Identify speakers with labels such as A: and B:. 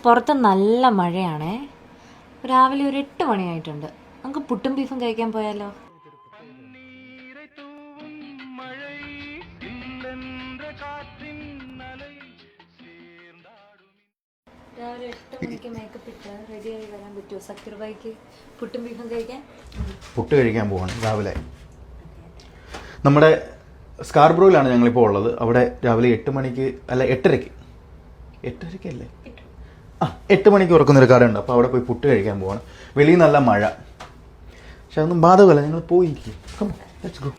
A: പുറത്ത് നല്ല മഴയാണേ. രാവിലെ ഒരു 8 മണിയായിട്ടുണ്ട്. നമുക്ക് പുട്ടും ബീഫും കഴിക്കാൻ പോയാലോ? രാവിലെ 8 മണിക്ക് മേക്കപ്പ് ഇട്ട് റെഡിയായി വരാൻ പറ്റുമോ സക്കീർ ഭായിക്ക് പുട്ടും ബീഫും കഴിക്കാൻ?
B: പുട്ട് കഴിക്കാൻ പോവാണ് രാവിലെ. നമ്മുടെ സ്കാർബ്രോയിലാണ് ഞങ്ങളിപ്പോൾ ഉള്ളത്. അവിടെ രാവിലെ 8 മണിക്ക് അല്ല 8:30 ആ 8 മണിക്ക് ഉറക്കുന്നൊരു കടയുണ്ട്. അപ്പോൾ അവിടെ പോയി പുട്ട് കഴിക്കാൻ പോവാണ്. വെളിയിൽ നല്ല മഴ, പക്ഷെ അതൊന്നും ബാധകമല്ല. ഞങ്ങൾ പോയിരിക്കും. Let's go.